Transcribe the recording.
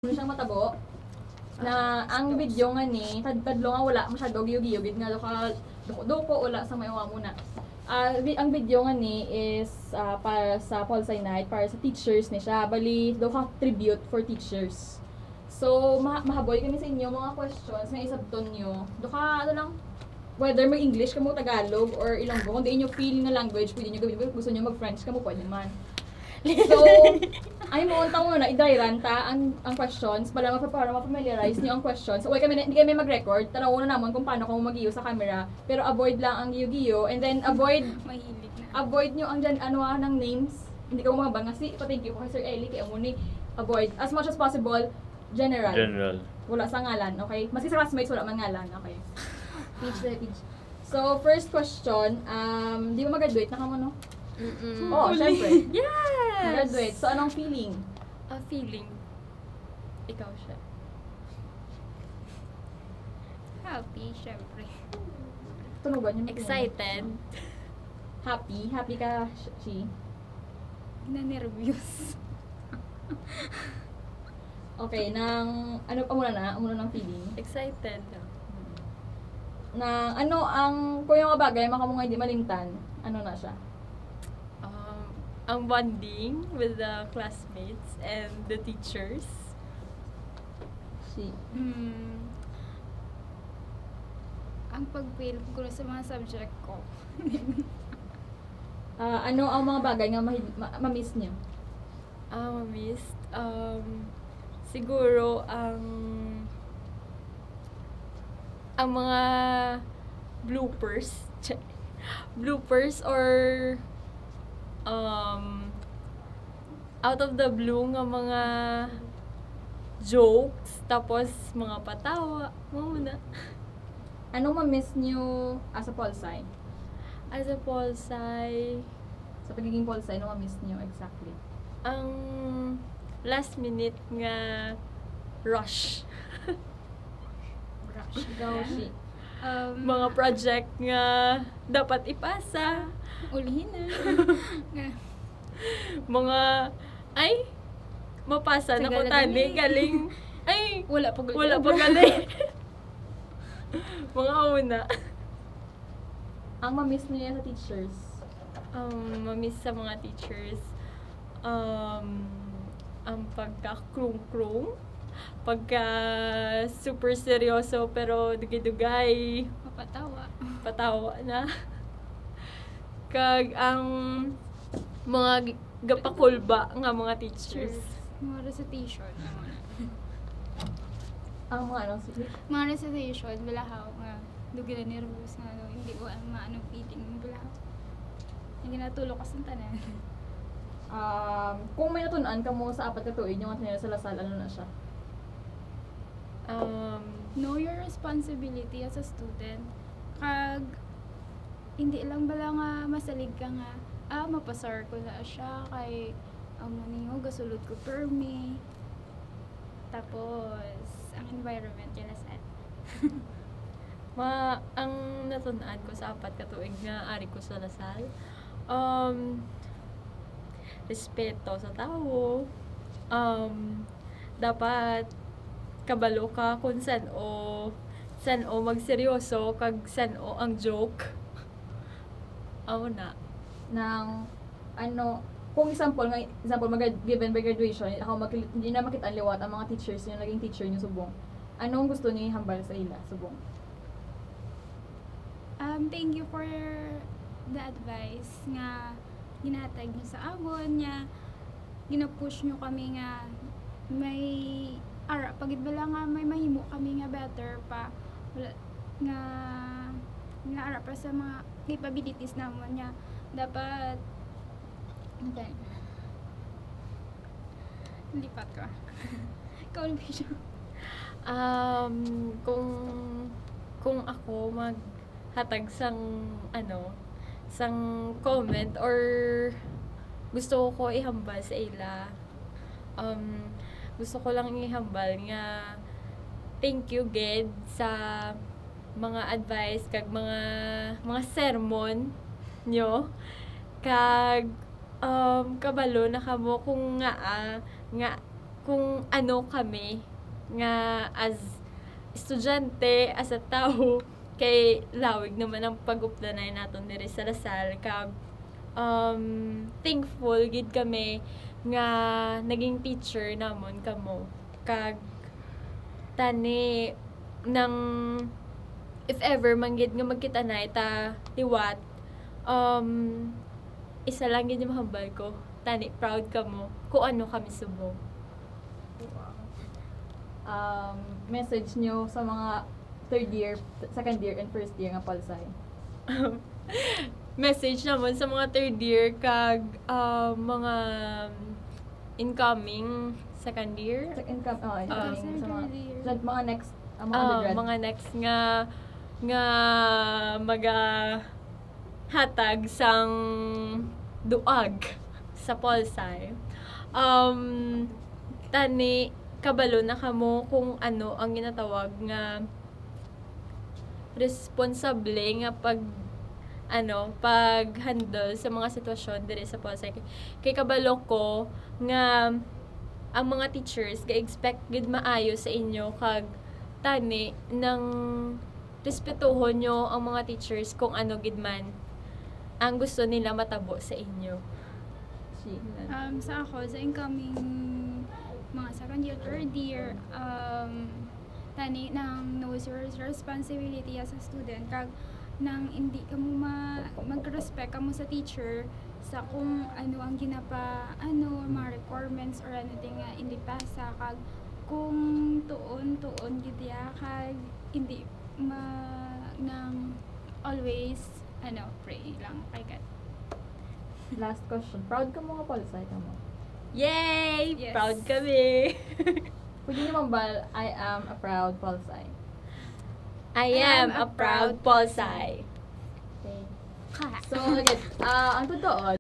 Ano siyang matabo na ang video nga ni tadlo nga wala masyado giyog-giyog nga ka doko wala sa mayawa muna. Ang video nga ni is para sa Pol Sci Night, para sa teachers ni siya. Bali, do ka tribute for teachers. So, mahaboy kami sa inyo mga questions nga isabton nyo. Do ka, ano lang, whether may English ka mo, Tagalog, or Ilonggo, kung di inyo feel nga language, pwede nyo gawin. Gusto nyo mag-French ka mo, pwede man. So, ay mo unta muna i-dryran ta ang questions para ma-familiarize niyo ang questions. So, hindi kami mag-record. Tanaw na naman kung paano kung mag-iyo sa camera. Pero avoid lang ang giyo-giyo and then avoid niyo ang dyan ng names. Hindi ka mabang kasi pa-thank you ko kay Sir Ellie kay Amuni. Avoid as much as possible general. Wala sa ngalan, okay? Maski sa classmates wala man ngalan, okay? Page. So, first question, di ba mag-graduate na ka mo, no? Oh, syempre. Yes! Graduate. So, anong feeling? Feeling. Ikaw siya. Happy, syempre. Tunugan yung Excited. Happy? Happy ka, Chi? Na-nervous. Okay, ano pa muna na? Muna ng feeling? Excited. Kung yung mga bagay, makamungay di malimtan, ano na siya? Ang bonding with the classmates and the teachers. Ang pag-fail ko sa mga subject ko. Ano ang mga bagay nga ma-miss niyo? Ma-miss? Siguro ang mga bloopers. Bloopers or out of the blue nga mga jokes, tapos mga patawa, muna. Anong ma-miss niyo as a Pol Sci? As a Pol Sci, sa pagiging Pol Sci, ano ma-miss niyo exactly? Ang last minute nga rush. Ikaw, Chi. Mga project nga dapat ipasa. Ulihin na. Mga, mapasa na ko tani, galing, wala pa galing. Mga una. Ang ma-miss niyo sa teachers? Ma-miss sa mga teachers, ang pagka-krung-krung, pagka super seryoso pero dugay-dugay, patawa na. Kag ang mga gapakulba nga mga teachers. Mga recitation. Ang mga Mga recitation, balahaw nga. Dugi na nervous nga. Hindi ko maanong feeling ng balahaw. Hindi natulog ka sa tanan. Kung may natunan ka mo sa 4 ka tuig, yung at sa Lasal, ano na siya? Know your responsibility as a student. Kag hindi lang bala nga masalig ka nga, mapasar ko na siya kay niyo gasulod ko permi. Tapos ang environment yun set. Ang natunan ko sa 4 ka tuig nga ari ko sa Lasal, respeto sa tao, dapat kabalo ka kung san o magseryoso kag san o ang joke. Kung example given by graduation, hindi na makita ang liwat ang mga teachers yung naging teacher niyo subong. Anong gusto niyo ihambal sa ila subong? Thank you for the advice nga ginatag niyo sa amon nga ginapush niyo kami nga may pagid bala nga may mahimo kami nga better pa wala nga naara pa sa mga capabilities namon nga dapat lipat ko. Ikaw na siya. Kung ako maghatag sang comment or gusto ko ihambal sa ila, gusto ko lang ihambal nga thank you Ged sa mga advice kag mga sermon nyo kag kabalo na kamo kung nga kung ano kami nga as estudyante, as a tao, kay lawig naman ang pag-uplanay naton diri sa Lasal kag thankful gid kami nga naging teacher namon kamo kag tani nang if ever man gid nga magkita na ta liwat isa lang gid yung mahambal ko tani proud kamo kung ano kami subong. Message nyo sa mga third year, second year, and first year nga Polsay. Message naman sa mga third year kag mga incoming second year. Income, incoming sa mga, third year. sa mga next, mga undergrad. Mga next nga maga hatag sang duag sa Polsay. Tani kabalo na kamo kung ano ang ginatawag nga responsable nga pag-handle sa mga sitwasyon diri sa Polsay. Kay kabalo ko nga ang mga teachers ga-expect gid maayo sa inyo kag tani nang respetuhon nyo ang mga teachers kung ano gid man ang gusto nila matabo sa inyo. Sa ako, sa incoming mga second year, third year, tani nang knows your responsibility as a student kag nang hindi ka mo mag-respect ka mo sa teacher sa kung ano ang mga requirements or anything nga hindi pasa kag kung tuon gid ya kag hindi nang always pray lang kay God. Last question. Proud ka mo nga Polsay ka mo? Yay! Yes. Proud kami! Pwede nyo mambal, I am a proud Polsay. I am a proud Polsay. Okay. So, again, ang totoo,